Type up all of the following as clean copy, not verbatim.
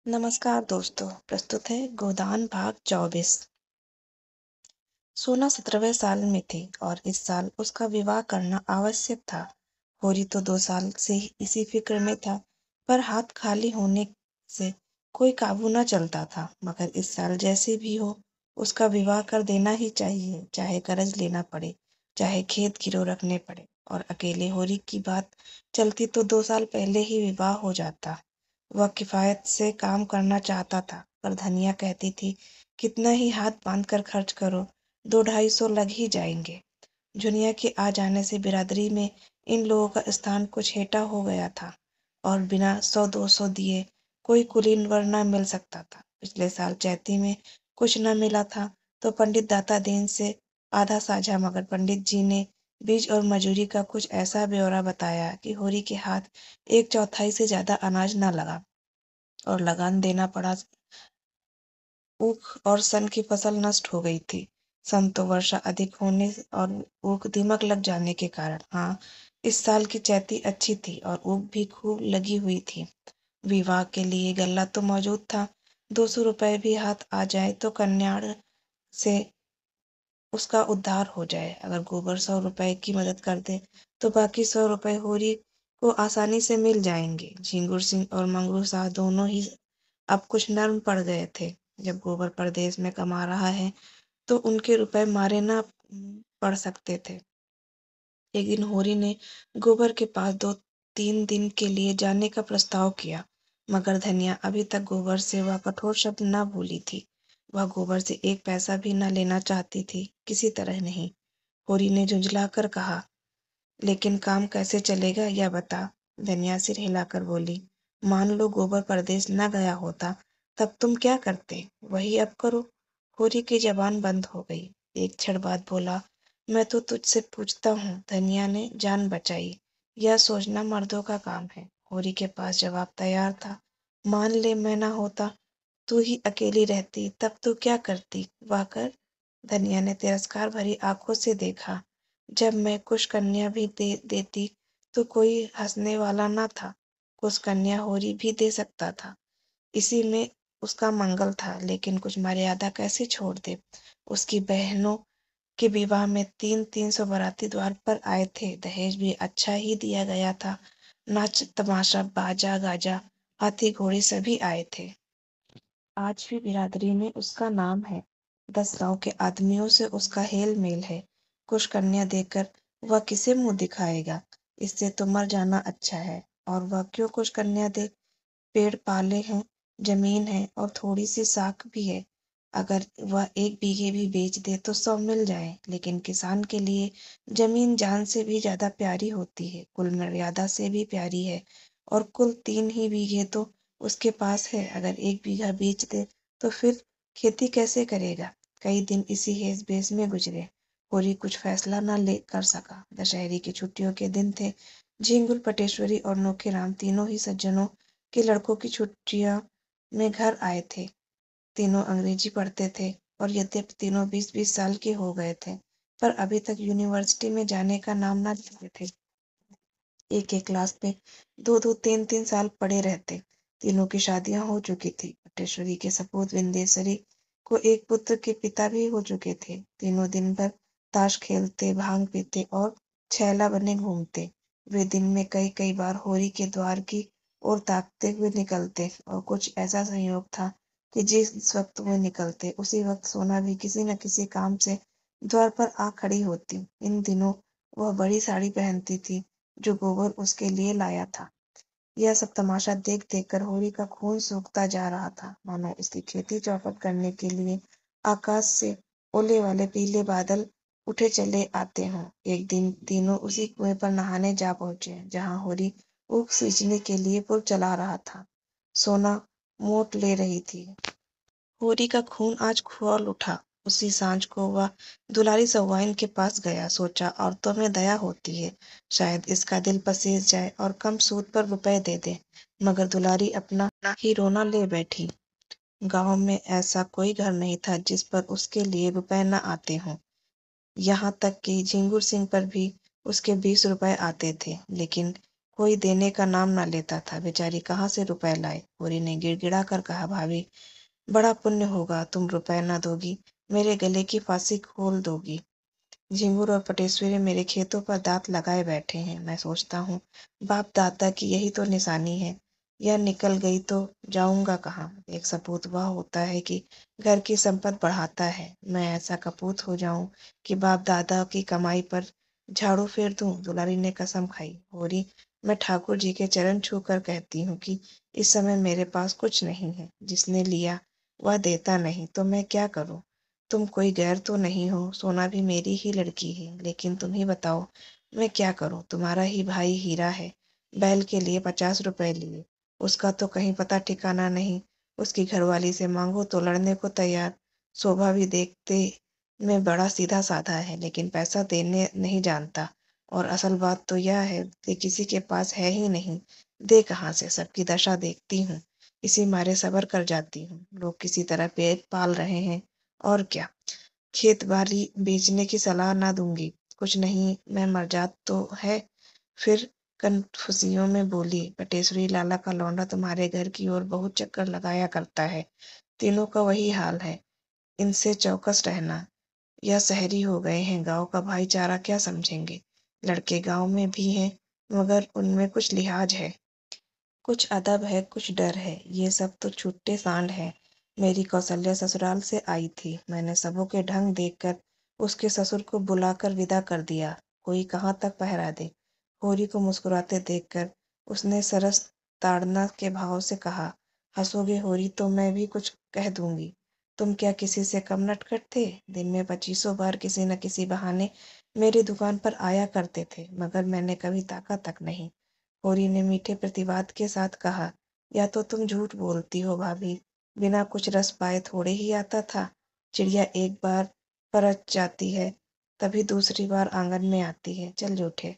नमस्कार दोस्तों, प्रस्तुत है गोदान भाग 24। सोना 17वें साल में थी और इस साल उसका विवाह करना आवश्यक था। होरी तो 2 साल से ही इसी फिक्र में था, पर हाथ खाली होने से कोई काबू न चलता था। मगर इस साल जैसे भी हो उसका विवाह कर देना ही चाहिए, चाहे कर्ज लेना पड़े, चाहे खेत गिरव रखने पड़े। और अकेले होरी की बात चलती तो 2 साल पहले ही विवाह हो जाता। वह किफायत से काम करना चाहता था, पर धनिया कहती थी, कितना ही हाथ बांध कर खर्च करो, 200-250 लग ही जाएंगे। जुनिया के आ जाने से बिरादरी में इन लोगों का स्थान कुछ हेठा हो गया था और बिना 100-200 दिए कोई कुलीन वर न मिल सकता था। पिछले साल चैती में कुछ न मिला था तो पंडित दाता दीन से आधा साझा, मगर पंडित जी ने बीज और मजूरी का कुछ ऐसा ब्यौरा बताया कि होरी के हाथ 1/4 से ज्यादा अनाज न लगा और लगान देना पड़ा। ऊख और सन की फसल नष्ट हो गई थी। सन तो वर्षा अधिक होने और ऊख दीमक लग जाने के कारण। हाँ, इस साल की चैती अच्छी थी और ऊख भी खूब लगी हुई थी। विवाह के लिए गल्ला तो मौजूद था। 200 रुपए भी हाथ आ जाए तो कन्याड़ से उसका उद्धार हो जाए। अगर गोबर 100 रुपए की मदद कर दे तो बाकी 100 रुपए होरी को आसानी से मिल जाएंगे। झिंगुर सिंह और मंगरू शाह दोनों ही अब कुछ नर्म पड़ गए थे। जब गोबर परदेश में कमा रहा है तो उनके रुपए मारे ना पड़ सकते थे। एक दिन होरी ने गोबर के पास 2-3 दिन के लिए जाने का प्रस्ताव किया, मगर धनिया अभी तक गोबर से वह कठोर शब्द न भूली थी। वह गोबर से 1 पैसा भी न लेना चाहती थी, किसी तरह नहीं। होरी ने झुंझला कर कहा, लेकिन काम कैसे चलेगा यह बता। धनिया सिर हिलाकर बोली, मान लो गोबर परदेश न गया होता, तब तुम क्या करते? वही अब करो। होरी की जबान बंद हो गई। एक क्षण बाद बोला, मैं तो तुझसे पूछता हूँ। धनिया ने जान बचाई, यह सोचना मर्दों का काम है। होरी के पास जवाब तैयार था। मान ले मैं ना होता, तू ही अकेली रहती, तब तू क्या करती? वाह कर। धनिया ने तिरस्कार भरी आंखों से देखा। जब मैं कुछ कन्या भी देती तो कोई हंसने वाला न था। कुछ कन्या होरी भी दे सकता था, इसी में उसका मंगल था। लेकिन कुछ मर्यादा कैसे छोड़ दे। उसकी बहनों के विवाह में 300 बाराती द्वार पर आए थे। दहेज भी अच्छा ही दिया गया था। नाच तमाशा बाजा गाजा हाथी घोड़े सभी आए थे। आज भी बिरादरी में उसका नाम है। 10 गांव के आदमियों से उसका हेल मेल है। कुछ कन्या देकर वह किसे मुंह दिखाएगा? इससे तो मर जाना अच्छा है। और वह क्यों कुछ कन्या दे? पेड़ पाले हैं, जमीन है और थोड़ी सी साख भी है। अगर वह 1 बीघे भी बेच दे तो 100 मिल जाए। लेकिन किसान के लिए जमीन जान से भी ज्यादा प्यारी होती है, कुल मर्यादा से भी प्यारी है। और कुल 3 ही बीघे तो उसके पास है। अगर 1 बीघा बेच दे तो फिर खेती कैसे करेगा? कई दिन इसी हेस बेस में गुजरे। होरी कुछ फैसला न ले कर सका। दशहरे की छुट्टियों के दिन थे। झिंगुर, पटेश्वरी और नोखीराम तीनों ही सज्जनों के लड़कों की छुट्टियां में घर आए थे। तीनों अंग्रेजी पढ़ते थे और यद्यपि तीनों 20-20 साल के हो गए थे, पर अभी तक यूनिवर्सिटी में जाने का नाम ना लेते थे। एक एक क्लास में 2-2 3-3 साल पढ़े रहते। तीनों की शादियां हो चुकी थी। पटेश्वरी के सपूत विंदेश्वरी को एक पुत्र के पिता भी हो चुके थे। तीनों दिन भर ताश खेलते, भांग पीते और छैला बने घूमते। वे दिन में कई कई बार होरी के द्वार की ओर ताकते हुए निकलते और कुछ ऐसा संयोग था कि जिस वक्त वे निकलते उसी वक्त सोना भी किसी न किसी काम से द्वार पर आ खड़ी होती। इन दिनों वह बड़ी साड़ी पहनती थी जो गोबर उसके लिए लाया था। यह सब तमाशा देख देख कर होरी का खून सूखता जा रहा था, मानो उसकी खेती चौपट करने के लिए आकाश से ओले वाले पीले बादल उठे चले आते हों। एक दिन तीनों उसी कुएं पर नहाने जा पहुंचे जहां होरी ऊख सींचने के लिए पुर चला रहा था। सोना मोट ले रही थी। होरी का खून आज खौल उठा। उसी सांझ को वह दुलारी सौवाइन के पास गया। सोचा, औरतों में दया होती है, शायद इसका दिल पसीज जाए और कम सूद पर रुपए दे दे। मगर दुलारी अपना ही रोना ले बैठी। गांव में ऐसा कोई घर नहीं था जिस पर उसके लिए रुपए न आते हों। यहाँ तक कि झिंगुर सिंह पर भी उसके 20 रुपए आते थे, लेकिन कोई देने का नाम ना लेता था। बेचारी कहाँ से रुपए लाए। होरी ने गिड़गिड़ा कर कहा, भाभी बड़ा पुण्य होगा, तुम रुपए ना दोगी, मेरे गले की फांसी खोल दोगी। झिंगुर और पटेश्वरी मेरे खेतों पर दांत लगाए बैठे हैं। मैं सोचता हूँ बाप दादा की यही तो निशानी है। यह निकल गई तो जाऊंगा कहाँ। एक सपूत वह होता है कि घर की संपत्ति बढ़ाता है। मैं ऐसा कपूत हो जाऊं कि बाप दादा की कमाई पर झाड़ू फेर दूं। दुलारी ने कसम खाई। होरी, मैं ठाकुर जी के चरण छू कर कहती हूँ कि इस समय मेरे पास कुछ नहीं है। जिसने लिया वह देता नहीं, तो मैं क्या करूँ। तुम कोई गैर तो नहीं हो, सोना भी मेरी ही लड़की है। लेकिन तुम ही बताओ मैं क्या करूं। तुम्हारा ही भाई हीरा है, बैल के लिए 50 रुपए लिए, उसका तो कहीं पता ठिकाना नहीं। उसकी घरवाली से मांगो तो लड़ने को तैयार। शोभा भी देखते में बड़ा सीधा साधा है, लेकिन पैसा देने नहीं जानता। और असल बात तो यह है कि किसी के पास है ही नहीं। दे कहाँ से। सबकी दशा देखती हूँ, इसी मारे सबर कर जाती हूँ। लोग किसी तरह पेट पाल रहे हैं, और क्या। खेत बाड़ी बेचने की सलाह ना दूंगी। कुछ नहीं, मैं मर्जात तो है। फिर कनफुसियों में बोली, पटेश्वरी लाला का लौंडा तुम्हारे घर की ओर बहुत चक्कर लगाया करता है। तीनों का वही हाल है, इनसे चौकस रहना। यह शहरी हो गए हैं, गांव का भाईचारा क्या समझेंगे। लड़के गांव में भी हैं, मगर उनमें कुछ लिहाज है, कुछ अदब है, कुछ डर है। ये सब तो छुट्टे सांड है। मेरी कौशल्या ससुराल से आई थी। मैंने सबों के ढंग देखकर उसके ससुर को बुलाकर विदा कर दिया। कोई कहाँ तक पहरा दे। होरी को मुस्कुराते देखकर उसने सरस ताड़ना के भाव से कहा, हंसोगे होरी तो मैं भी कुछ कह दूंगी। तुम क्या किसी से कम नटखट थे। दिन में 2500 बार किसी न किसी बहाने मेरी दुकान पर आया करते थे, मगर मैंने कभी ताका तक नहीं। होरी ने मीठे प्रतिवाद के साथ कहा, या तो तुम झूठ बोलती हो भाभी। बिना कुछ रस पाए थोड़े ही आता था। चिड़िया एक बार परच जाती है, तभी दूसरी बार आंगन में आती है। चल झूठे,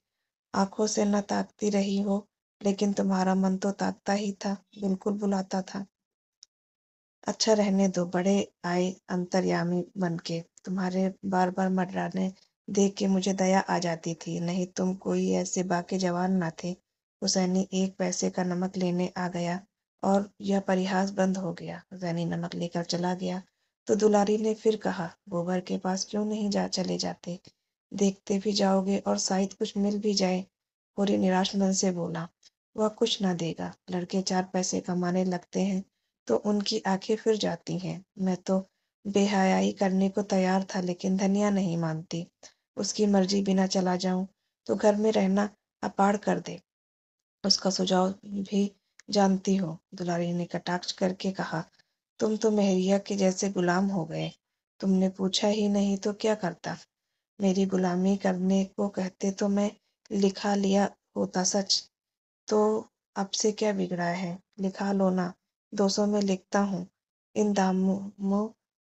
आंखों से न ताकती रही हो, लेकिन तुम्हारा मन तो ताकता ही था, बिल्कुल बुलाता था। अच्छा रहने दो, बड़े आए अंतर्यामी बनके। तुम्हारे बार बार मर्राने देख के मुझे दया आ जाती थी। नहीं तुम कोई ऐसे बाके जवान ना थे। हुसैनी 1 पैसे का नमक लेने आ गया और यह परिहास बंद हो गया। हुसैनी नमक लेकर चला गया तो दुलारी ने फिर कहा, गोबर के पास क्यों नहीं जा चले जाते। देखते भी जाओगे और शायद कुछ मिल भी जाए। पूरी निराश मन से बोला, वह कुछ ना देगा। लड़के 4 पैसे कमाने लगते हैं तो उनकी आंखें फिर जाती हैं। मैं तो बेहयाई करने को तैयार था, लेकिन धनिया नहीं मानती। उसकी मर्जी बिना चला जाऊं तो घर में रहना अपाड़ कर दे। उसका सुझाव भी जानती हो। दुलारी ने कटाक्ष करके कहा, तुम तो मेहरिया के जैसे गुलाम हो गए। तुमने पूछा ही नहीं तो क्या करता। मेरी गुलामी करने को कहते तो मैं लिखा लिया होता। सच तो अब से क्या बिगड़ा है, लिखा लो ना। 200 में लिखता हूँ, इन दामों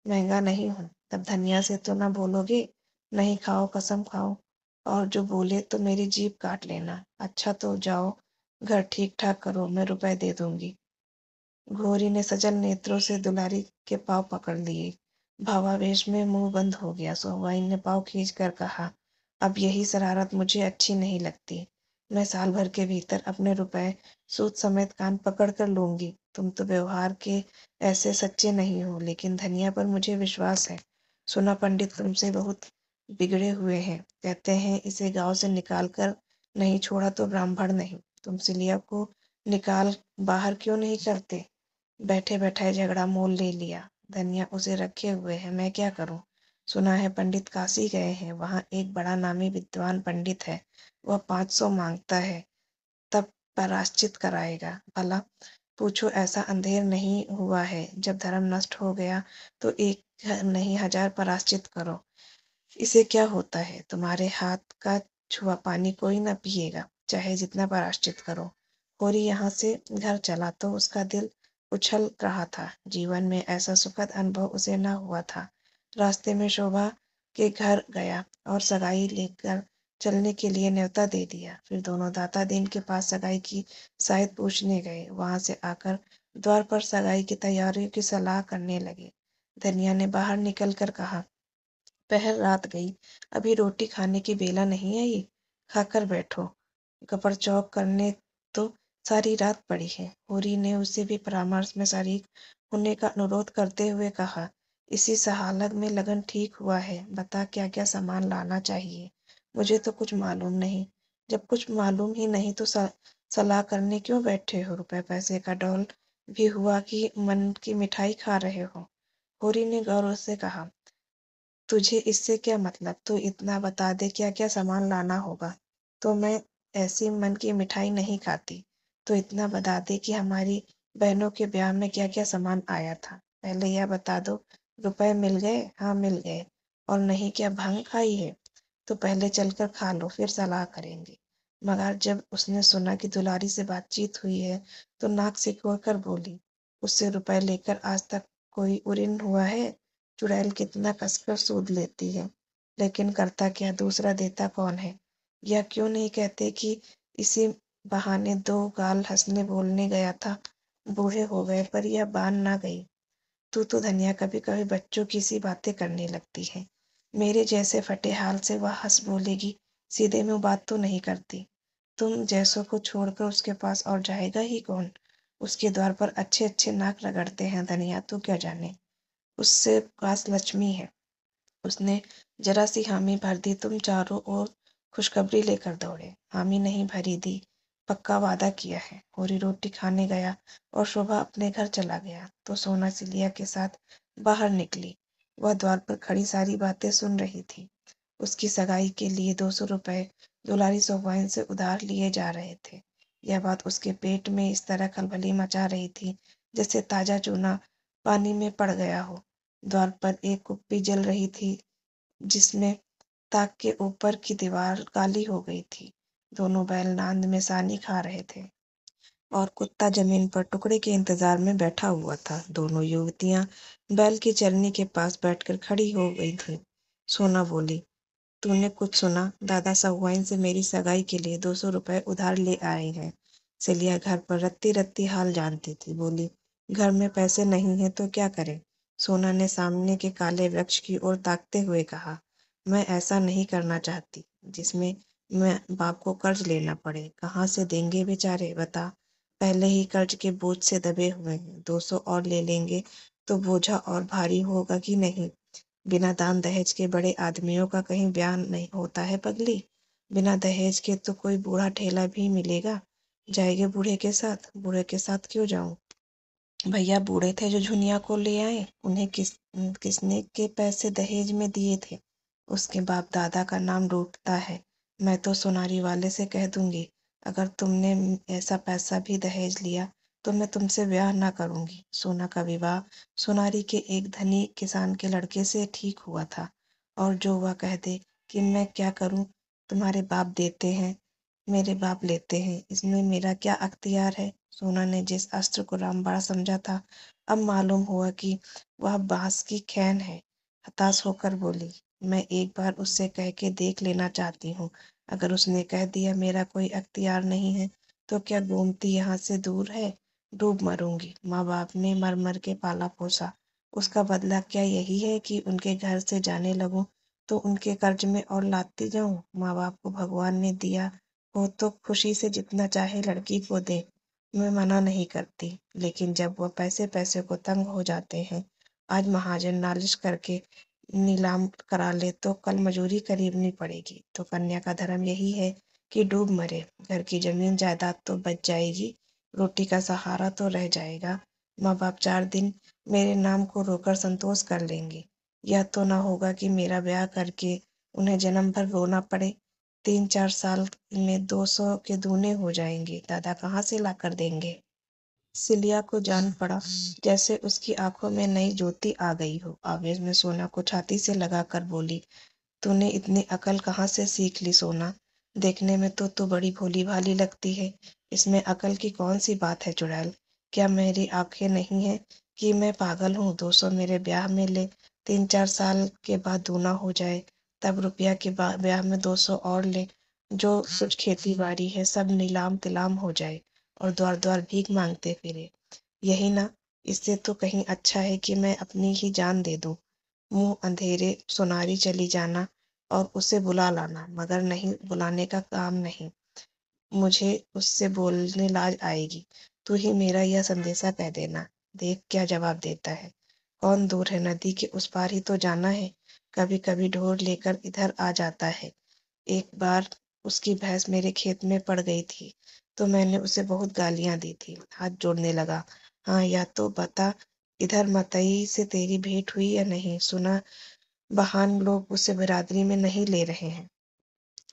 महंगा नहीं हूँ। तब धनिया से तो ना बोलोगे। नहीं खाओ, कसम खाओ, और जो बोले तो मेरी जीभ काट लेना। अच्छा तो जाओ, घर ठीक ठाक करो, मैं रुपए दे दूंगी। घोरी ने सजल नेत्रों से दुलारी के पांव पकड़ लिए। भावावेश में मुंह बंद हो गया। सोहवाइन ने पांव खींच कर कहा, अब यही शरारत मुझे अच्छी नहीं लगती। मैं साल भर के भीतर अपने रुपए सूद समेत कान पकड़ कर लूंगी। तुम तो व्यवहार के ऐसे सच्चे नहीं हो, लेकिन धनिया पर मुझे विश्वास है। सुना पंडित तुमसे बहुत बिगड़े हुए हैं। कहते हैं इसे गांव से निकाल कर नहीं छोड़ा तो ब्राह्मण नहीं। तुम सिलिया को निकाल बाहर क्यों नहीं करते। बैठे बैठाए झगड़ा मोल ले लिया। धनिया उसे रखे हुए है, मैं क्या करूं। सुना है पंडित काशी गए हैं, वहां एक बड़ा नामी विद्वान पंडित है। वह 500 मांगता है, तब प्रायश्चित कराएगा। भला पूछो, ऐसा अंधेर नहीं हुआ है। जब धर्म नष्ट हो गया तो एक नहीं 1000 प्रायश्चित करो। इसे क्या होता है। तुम्हारे हाथ का छुआ पानी कोई ना पिएगा, चाहे जितना प्रायश्चित करो। होरी यहाँ से घर चला तो उसका दिल उछल रहा था। जीवन में ऐसा सुखद अनुभव उसे न हुआ था। रास्ते में शोभा के घर गया और सगाई लेकर चलने के लिए न्योता दे दिया। फिर दोनों दाता दीन के पास सगाई की शायद पूछने गए। वहां से आकर द्वार पर सगाई की तैयारियों की सलाह करने लगे। धनिया ने बाहर निकल कर कहा, पहर रात गई, अभी रोटी खाने की बेला नहीं आई। खाकर बैठो। कपड़ चौक करने सारी रात पड़ी है। होरी ने उसे भी परामर्श में शरीक होने का अनुरोध करते हुए कहा, इसी हालत में लगन ठीक हुआ है, बता क्या क्या सामान लाना चाहिए। मुझे तो कुछ मालूम नहीं। जब कुछ मालूम ही नहीं तो सलाह करने क्यों बैठे हो। रुपए पैसे का डौल भी हुआ कि मन की मिठाई खा रहे हो। होरी ने गौरव से कहा, तुझे इससे क्या मतलब, तू इतना बता दे क्या क्या सामान लाना होगा। तो मैं ऐसी मन की मिठाई नहीं खाती। तो इतना बता दे कि हमारी बहनों के ब्याह में क्या क्या सामान आया था। पहले यह बता दो, रुपए मिल गए। हाँ मिल गए। और नहीं क्या भंग खाई है। तो पहले चलकर खा लो फिर सलाह करेंगे। मगर जब उसने सुना कि दुलारी से बातचीत हुई है तो नाक सिकोड़कर बोली, उससे रुपए लेकर आज तक कोई उरिन हुआ है। चुड़ैल कितना कसकर सूद लेती है, लेकिन करता क्या, दूसरा देता कौन है। यह क्यों नहीं कहते कि इसी बहाने दो गाल हंसने बोलने गया था, बूढ़े हो गए पर यह बान ना गई। तू तो धनिया कभी कभी बच्चों की सी बातें करने लगती है। मेरे जैसे फटे हाल से वह हंस बोलेगी, सीधे मुंह बात तो नहीं करती। तुम जैसों को छोड़कर उसके पास और जाएगा ही कौन। उसके द्वार पर अच्छे अच्छे नाक रगड़ते हैं धनिया, तू क्या जाने। उससे पास लक्ष्मी है। उसने जरा सी हामी भर दी, तुम चारों ओर खुशखबरी लेकर दौड़े। हामी नहीं भरी दी, पक्का वादा किया है। होरी रोटी खाने गया और शोभा अपने घर चला गया तो सोना सिलिया के साथ बाहर निकली। वह द्वार पर खड़ी सारी बातें सुन रही थी। उसकी सगाई के लिए 200 रुपए दुलारी सोपाइन से उधार लिए जा रहे थे। यह बात उसके पेट में इस तरह खलबली मचा रही थी जैसे ताजा चूना पानी में पड़ गया हो। द्वार पर एक कुप्पी जल रही थी जिसमें ताक के ऊपर की दीवार काली हो गई थी। दोनों बैल नांद में सानी खा रहे थे और कुत्ता जमीन पर टुकड़े के इंतजार में बैठा हुआ था। दोनों युवतियां बैल की चरनी के पास बैठकर खड़ी हो गई थी। सोना बोली, तूने कुछ सुना? दादा साहूआइन से मेरी सगाई के लिए 200 रुपए उधार ले आए हैं। सिलिया घर पर रत्ती रत्ती हाल जानती थी। बोली, घर में पैसे नहीं है तो क्या करें। सोना ने सामने के काले वृक्ष की ओर ताकते हुए कहा, मैं ऐसा नहीं करना चाहती जिसमें मैं बाप को कर्ज लेना पड़े। कहाँ से देंगे बेचारे, बता। पहले ही कर्ज के बोझ से दबे हुए हैं, 200 और ले लेंगे तो बोझा और भारी होगा कि नहीं। बिना दान दहेज के बड़े आदमियों का कहीं ब्याह नहीं होता है पगली। बिना दहेज के तो कोई बूढ़ा ठेला भी मिलेगा। जाएंगे बूढ़े के साथ। बूढ़े के साथ क्यों जाऊं। भैया बूढ़े थे जो झुनिया को ले आए, उन्हें किसने के पैसे दहेज में दिए थे। उसके बाप दादा का नाम रूठता है। मैं तो सोनारी वाले से कह दूंगी, अगर तुमने ऐसा पैसा भी दहेज लिया तो मैं तुमसे ब्याह ना करूंगी। सोना का विवाह सोनारी के एक धनी किसान के लड़के से ठीक हुआ था। और जो वह कह दे कि मैं क्या करूं, तुम्हारे बाप देते हैं, मेरे बाप लेते हैं, इसमें मेरा क्या अख्तियार है। सोना ने जिस अस्त्र को रामबाण समझा था अब मालूम हुआ कि वह बांस की खैन है। हताश होकर बोली, मैं एक बार उससे कह के देख लेना चाहती हूँ। अगर उसने कह दिया मेरा कोई अख्तियार नहीं है तो क्या गोमती यहाँ से दूर है। डूब मरूंगी। माँ बाप ने मर मर के पाला पोसा, उसका बदला क्या यही है कि उनके घर से जाने लगूं तो उनके कर्ज में और लाती जाऊं। माँ बाप को भगवान ने दिया हो तो खुशी से जितना चाहे लड़की को दे, मैं मना नहीं करती। लेकिन जब वह पैसे पैसे को तंग हो जाते हैं, आज महाजन नालिश करके नीलाम करा ले तो कल मजूरी खरीदनी पड़ेगी। तो कन्या का धर्म यही है कि डूब मरे। घर की जमीन जायदाद तो बच जाएगी, रोटी का सहारा तो रह जाएगा। माँ बाप 4 दिन मेरे नाम को रोकर संतोष कर लेंगे। यह तो ना होगा कि मेरा ब्याह करके उन्हें जन्म भर रोना पड़े। 3-4 साल में 200 के दूने हो जाएंगे, दादा कहाँ से ला कर देंगे। सिलिया को जान पड़ा जैसे उसकी आंखों में नई ज्योति आ गई हो। आवेश में सोना को छाती से लगाकर बोली, तूने इतनी अकल कहाँ से सीख ली सोना। देखने में तो तू बड़ी भोली भाली लगती है, इसमें अकल की कौन सी बात है चुड़ैल। क्या मेरी आंखें नहीं है कि मैं पागल हूँ। 200 मेरे ब्याह में ले, 3-4 साल के बाद दूना हो जाए, तब रुपया के ब्याह में 200 और ले। जो कुछ खेती बाड़ी है सब नीलाम तिलाम हो जाए और द्वार द्वार भीख मांगते फिरे। यही ना, इससे तो कहीं अच्छा है कि मैं अपनी ही जान दे दूं। मुंह अंधेरे सोनारी चली जाना और उसे बुला लाना, मगर नहीं बुलाने का काम नहीं। मुझे उससे बोलने लाज आएगी। तू ही मेरा यह संदेशा कह देना। देख क्या जवाब देता है। कौन दूर है, नदी के उस पार ही तो जाना है। कभी कभी ढोर लेकर इधर आ जाता है। एक बार उसकी भैंस मेरे खेत में पड़ गई थी तो मैंने उसे बहुत गालियां दी थी। हाथ जोड़ने लगा। हाँ, या तो बता, इधर मतई से तेरी भेंट हुई या नहीं? सुना बहान लोग उसे बिरादरी में नहीं ले रहे हैं।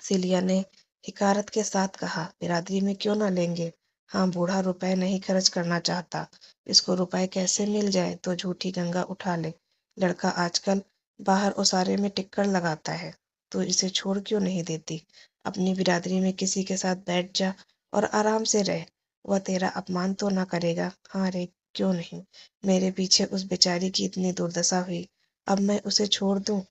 सिलिया ने हिकारत के साथ कहा। बिरादरी में क्यों ना लेंगे? हाँ, बूढ़ा रुपए नहीं खर्च करना चाहता। इसको रुपए कैसे मिल जाए तो झूठी गंगा उठा ले। लड़का आजकल बाहर उसारे में टिक्कर लगाता है। तो इसे छोड़ क्यों नहीं देती? अपनी बिरादरी में किसी के साथ बैठ जा और आराम से रह। वह तेरा अपमान तो ना करेगा? हाँ रे, क्यों नहीं। मेरे पीछे उस बेचारी की इतनी दुर्दशा हुई, अब मैं उसे छोड़ दूं?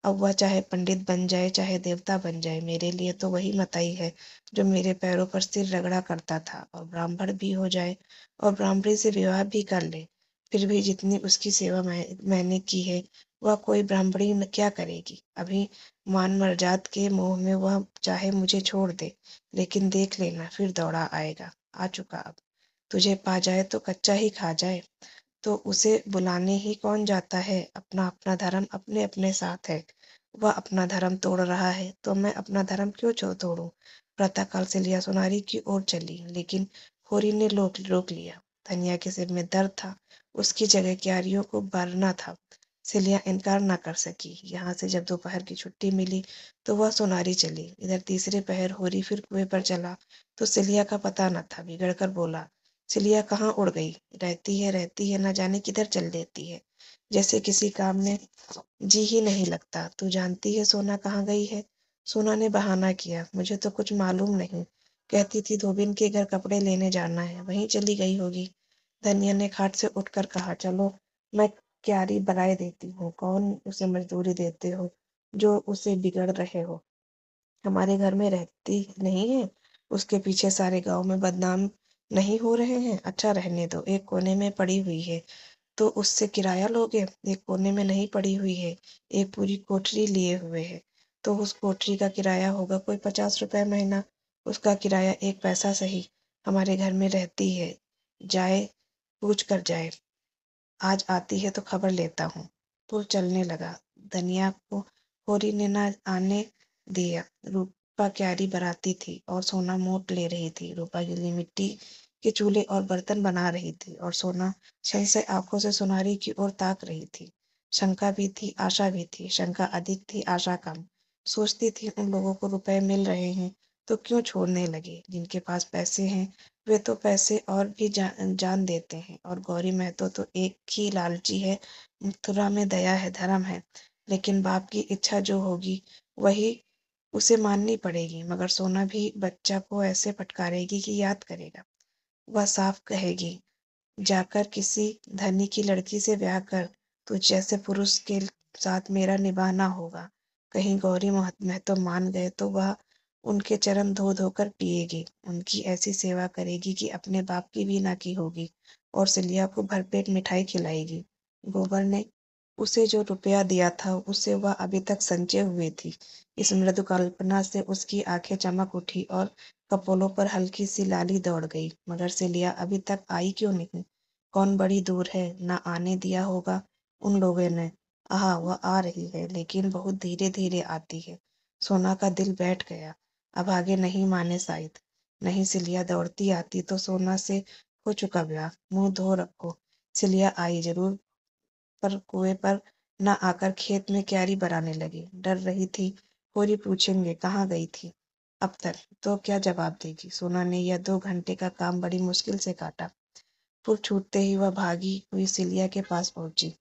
अब वह चाहे पंडित बन जाए चाहे देवता बन जाए, मेरे लिए तो वही मताई है जो मेरे पैरों पर सिर रगड़ा करता था। और ब्राह्मण भी हो जाए और ब्राह्मणी से विवाह भी कर ले, फिर भी जितनी उसकी सेवा मैंने की है वह कोई ब्राह्मणी क्या करेगी। अभी मान मर्जाद के मोह में वह चाहे मुझे छोड़ दे, लेकिन देख लेना फिर दौड़ा आएगा। आ चुका अब। तुझे पा जाए तो कच्चा ही खा जाए। तो उसे बुलाने ही कौन जाता है? अपना अपना धर्म अपने अपने साथ है। वह अपना धर्म तोड़ रहा है तो मैं अपना धर्म क्यों तोड़ूं? प्रातःकाल से लिया सोनारी की ओर चली, लेकिन होरी ने रोक रोक लिया। धनिया के सिर में दर्द था, उसकी जगह क्यारियों को भरना था। सिलिया इनकार न कर सकी। यहाँ से जब दोपहर की छुट्टी मिली तो वह सोनारी चली। इधर तीसरे पहर होरी फिर कुएं पर चला तो सिलिया का पता न था। बिगड़ कर बोला, सिलिया कहाँ उड़ गई? रहती है, न जाने किधर चल देती है। जैसे किसी काम में जी ही नहीं लगता। तू जानती है सोना कहाँ गई है? सोना ने बहाना किया, मुझे तो कुछ मालूम नहीं। कहती थी धोबिन के घर कपड़े लेने जाना है, वहीं चली गई होगी। धनिया ने खाट से उठकर कहा, चलो मैं क्यारी बनाए देती हूँ। कौन उसे मजदूरी देते हो जो उसे बिगड़ रहे हो? हमारे घर में रहती नहीं है, उसके पीछे सारे गांव में बदनाम नहीं हो रहे हैं? अच्छा रहने दो, एक कोने में पड़ी हुई है तो उससे किराया लोगे? एक कोने में नहीं पड़ी हुई है, एक पूरी कोठरी लिए हुए है तो उस कोठरी का किराया होगा कोई 50 रुपए महीना। उसका किराया एक पैसा सही। हमारे घर में रहती है, जाए पूछ कर जाए। आज आती है तो खबर लेता हूँ। पुर चलने लगा। धनिया को होरी ने न आने दिया। रूपा क्यारी बनाती थी और सोना मोट ले रही थी। रूपा गीली मिट्टी के चूल्हे और बर्तन बना रही थी और सोना संशय आंखों से सुनारी की ओर ताक रही थी। शंका भी थी, आशा भी थी। शंका अधिक थी, आशा कम। सोचती थी उन लोगों को रुपए मिल रहे हैं तो क्यों छोड़ने लगे? जिनके पास पैसे हैं वे तो पैसे और भी जान देते हैं। और गौरी महतो तो एक ही लालची है। मथुरा में दया है, धर्म है, लेकिन बाप की इच्छा जो होगी वही उसे माननी पड़ेगी। मगर सोना भी बच्चा को ऐसे फटकारेगी कि याद करेगा। वह साफ कहेगी, जाकर किसी धनी की लड़की से ब्याह कर, तुझ जैसे पुरुष के साथ मेरा निभाना होगा। कहीं गौरी महतो मान गए तो वह उनके चरण धो धोकर पिएगी, उनकी ऐसी सेवा करेगी कि अपने बाप की भी ना की होगी और सिलिया को भरपेट मिठाई खिलाएगी। गोबर ने उसे जो रुपया दिया था उसे वह अभी तक संचे हुए थी। इस मृदु कल्पना से उसकी आंखें चमक उठी और कपोलों पर हल्की सी लाली दौड़ गई। मगर सिलिया अभी तक आई क्यों नहीं? कौन बड़ी दूर है, ना आने दिया होगा उन लोगों ने। आह, वह आ रही है, लेकिन बहुत धीरे धीरे आती है। सोना का दिल बैठ गया। अब आगे नहीं माने शायद। नहीं, सिलिया दौड़ती आती तो सोना से हो चुका ब्याह। मुंह धो रखो। सिलिया आई जरूर, पर कुएं पर न आकर खेत में क्यारी बनाने लगी। डर रही थी होरी पूछेंगे कहाँ गई थी। अब तक तो क्या जवाब देगी? सोना ने यह 2 घंटे का काम बड़ी मुश्किल से काटा। पुर छूटते ही वह भागी हुई सिलिया के पास पहुंची।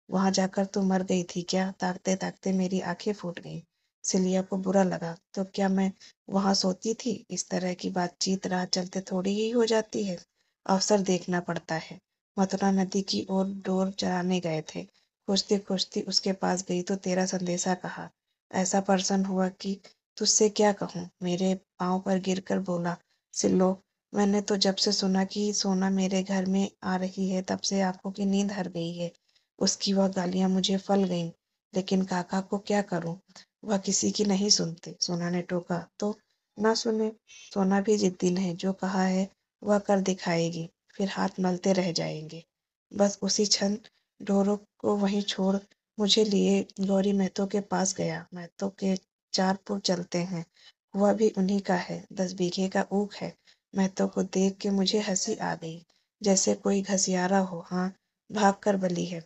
वहां जाकर तू मर गई थी क्या? ताकते ताकते मेरी आंखें फूट गईं। सिलिया को बुरा लगा। तो क्या मैं वहां सोती थी? इस तरह की बातचीत राह चलते थोड़ी ही हो जाती है, अवसर देखना पड़ता है। मथुरा नदी की ओर डोर चराने गए थे। खोजती खोजती उसके पास गई तो तेरा संदेशा कहा। ऐसा प्रसन्न हुआ कि तुझसे क्या कहूँ। मेरे पांव पर गिरकर बोला, सिल्लो, मैंने तो जब से सुना कि सोना मेरे घर में आ रही है तब से आंखों की नींद हर गई है। उसकी वह गालियां मुझे फल गईं, लेकिन काका को क्या करूं? वह किसी की नहीं सुनते। सोना ने टोका, तो ना सुने। सोना भी जिद्दी नहीं, जो कहा है वह कर दिखाएगी, फिर हाथ मलते रह जाएंगे। बस उसी क्षण ढोरों को वहीं छोड़ मुझे लिए गौरी महतो के पास गया। महतो के 4 पुर चलते हैं, हुआ भी उन्हीं का है, 10 बीघे का ऊख है। महतो को देख के मुझे हंसी आ गई, जैसे कोई घसियारा हो। हाँ, भाग कर बली है।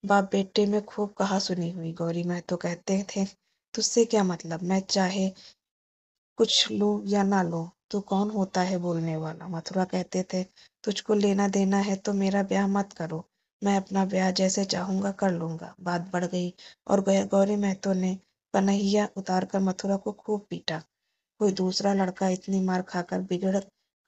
बाप बेटे में खूब कहा सुनी हुई। गौरी महतो कहते थे, तुझसे क्या मतलब, मैं चाहे कुछ लूं या ना लूं, तू कौन होता है बोलने वाला। मथुरा कहते थे, तुझको लेना देना है तो मेरा ब्याह मत करो, मैं अपना ब्याह जैसे चाहूंगा कर लूंगा। बात बढ़ गई और गौरी महतो ने पनहिया उतारकर मथुरा को खूब पीटा। कोई दूसरा लड़का इतनी मार खाकर बिगड़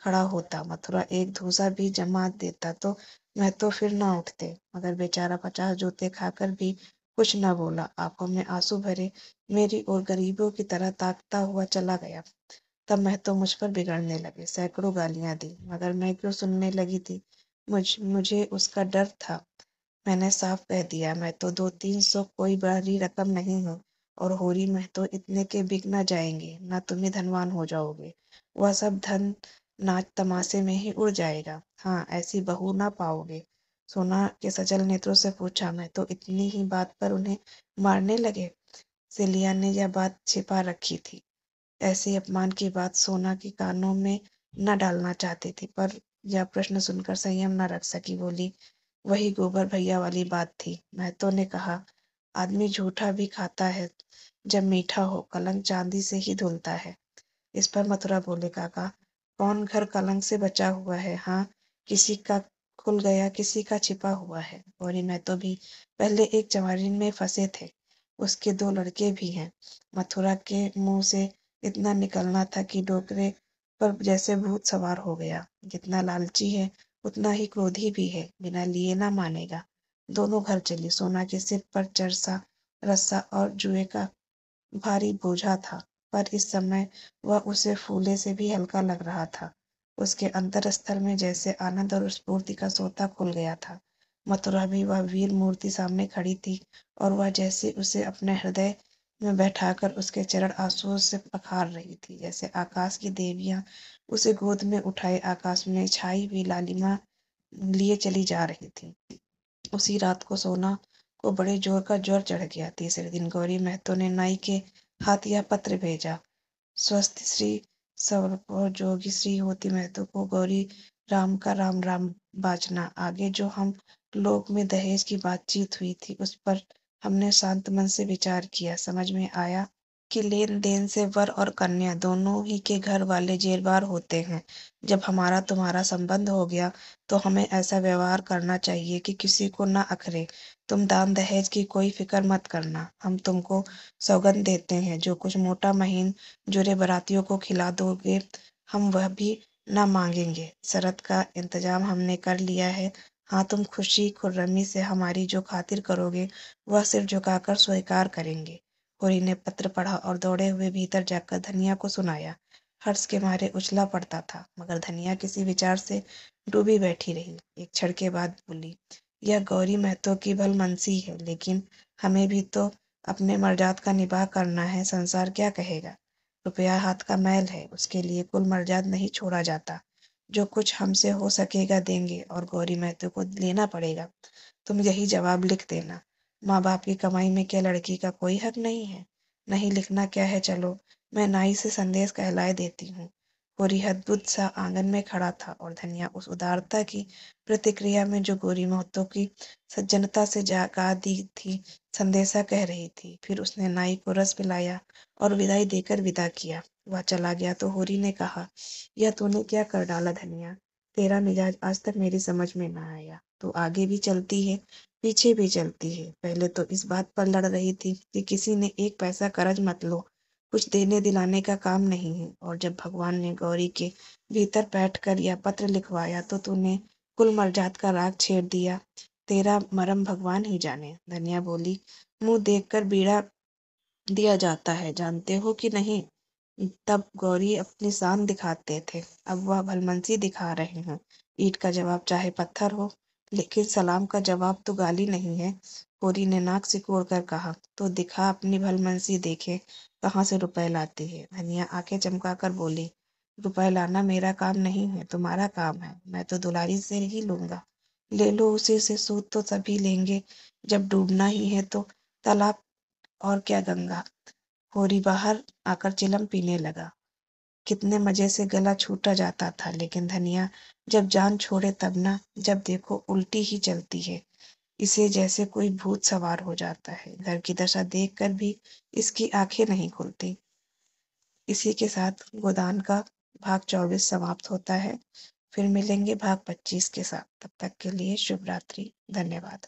खड़ा होता, मथुरा एक धूसा भी जमा देता तो महतो फिर ना उठते, मगर बेचारा 50 जूते खाकर भी कुछ न बोला। आंखों में आंसू भरे मेरी ओर गरीबों की तरह ताकता हुआ चला गया। तब महतो मुझ पर बिगड़ने लगे, सैकड़ों गालियां दी, मगर मैं क्यों सुनने लगी थी। मुझे उसका डर था। मैंने साफ कह दिया, मैं तो 200-300 कोई बड़ी रकम नहीं हूँ, और होरी में तो इतने के बिक ना जाएंगे, ना तुम ही धनवान हो जाओगे। वह सब धन नाच तमाशे में ही उड़ जाएगा। हाँ, ऐसी बहू ना पाओगे। सोना के सजल नेत्रों से पूछा, मैं तो इतनी ही बात पर उन्हें मारने लगे। सिलिया ने यह बात छिपा रखी थी। ऐसे अपमान की बात सोना के कानों में न डालना चाहती थी, पर यह प्रश्न सुनकर संयम न रख सकी। बोली, वही गोबर भैया वाली बात थी। महतो ने कहा, आदमी झूठा भी खाता है जब मीठा हो, कलंक चांदी से ही धुलता है। इस पर मथुरा बोले, काका, कौन घर कलंक से बचा हुआ है। हाँ, किसी का खुल गया, किसी का छिपा हुआ है। और महतो भी पहले एक चमारी में फंसे थे, उसके 2 लड़के भी हैं। मथुरा के मुंह से इतना निकलना था कि डोकरे पर जैसे भूत सवार हो गया। जितना लालची है उतना ही क्रोधी भी है, बिना लिए ना मानेगा। दोनों घर चली। सोना के सिर पर चरसा, रस्सा और जुए का भारी बोझा था, पर इस समय वह उसे फूले से भी हल्का लग रहा था। उसके अंतरस्थल में जैसे आनंद और स्फूर्ति का सोता खुल गया था। मथुरा भी वह वीर मूर्ति सामने खड़ी थी, और वह जैसे उसे अपने हृदय में बैठाकर उसके चरण आंसुओं से पखार रही थी, जैसे आकाश की देवियां उसे गोद में उठाए आकाश में छाई हुई लालिमा लिए चली जा रही थी। उसी रात को सोना को बड़े जोर का ज्वर चढ़ गया। तीसरे दिन गौरी महतो ने नाई के हाथ यह पत्र भेजा, स्वस्थ श्री सौर जोगी श्री होती महतो को गौरी राम का राम राम बाजना। आगे जो हम लोग में दहेज की बातचीत हुई थी, उस पर हमने शांत मन से विचार किया। समझ में आया कि लेन देन से वर और कन्या दोनों ही के घर वाले जेरबार होते हैं। जब हमारा तुम्हारा संबंध हो गया तो हमें ऐसा व्यवहार करना चाहिए कि किसी को ना अखरे। तुम दान दहेज की कोई फिक्र मत करना, हम तुमको सौगंध देते हैं, जो कुछ मोटा महीन जुरे बरातियों को खिला दोगे हम वह भी ना मांगेंगे। शरत का इंतजाम हमने कर लिया है। हाँ, तुम खुशी खुर्रमी से हमारी जो खातिर करोगे वह सिर झुकाकर स्वीकार करेंगे। होरी ने पत्र पढ़ा और दौड़े हुए भीतर जाकर धनिया को सुनाया। हर्ष के मारे उछला पड़ता था, मगर धनिया किसी विचार से डूबी बैठी रही। एक क्षण के बाद बोली, यह गौरी महतो की भलमनसी है, लेकिन हमें भी तो अपने मर्जाद का निबाह करना है। संसार क्या कहेगा। रुपया हाथ का मैल है, उसके लिए कुल मर्जाद नहीं छोड़ा जाता। जो कुछ हमसे हो सकेगा देंगे, और गौरी महतो को लेना पड़ेगा। तुम यही जवाब लिख देना। माँ बाप की कमाई में क्या लड़की का कोई हक नहीं है। नहीं लिखना क्या है, चलो मैं नाई से संदेश कहलाए देती हूँ। गोरी अद्भुत सा आंगन में खड़ा था, और धनिया उस उदारता की प्रतिक्रिया में जो गोरी महतो की सज्जनता से जागा दी थी, संदेशा कह रही थी। फिर उसने नाई को रस पिलाया और विदाई देकर विदा किया। वह चला गया तो होरी ने कहा, यह तूने क्या कर डाला धनिया। तेरा मिजाज आज तक मेरी समझ में ना आया। तू आगे भी चलती है, पीछे भी चलती है। पहले तो इस बात पर लड़ रही थी कि किसी ने एक पैसा कर्ज मत लो, कुछ देने दिलाने का काम नहीं है, और जब भगवान ने गौरी के भीतर बैठकर यह पत्र लिखवाया तो तूने कुल मर्जाद का राग छेड़ दिया। तेरा मरम भगवान ही जाने। धनिया बोली, मुंह देखकर बीड़ा दिया जाता है, जानते हो कि नहीं। तब गौरी अपनी शान दिखाते थे, अब वह भलमनसी दिखा रहे हैं। ईंट का जवाब चाहे पत्थर हो, लेकिन सलाम का जवाब तो गाली नहीं है। होरी ने नाक सिकोड़ कर कहा, तो दिखा अपनी भलमनसी देखे, कहाँ से रुपए लाती है। धनिया आंखें चमकाकर बोली, रुपए लाना मेरा काम नहीं है, तुम्हारा काम है। मैं तो दुलारी से ही लूंगा। ले लो, उसी से सूद तो सभी लेंगे। जब डूबना ही है तो तालाब, और क्या गंगा। होरी बाहर आकर चिलम पीने लगा। कितने मजे से गला छूटा जाता था, लेकिन धनिया जब जान छोड़े तब ना, जब देखो उल्टी ही चलती है। इसे जैसे कोई भूत सवार हो जाता है। घर की दशा देखकर भी इसकी आंखें नहीं खुलती। इसी के साथ गोदान का भाग 24 समाप्त होता है। फिर मिलेंगे भाग 25 के साथ। तब तक के लिए शुभ रात्रि। धन्यवाद।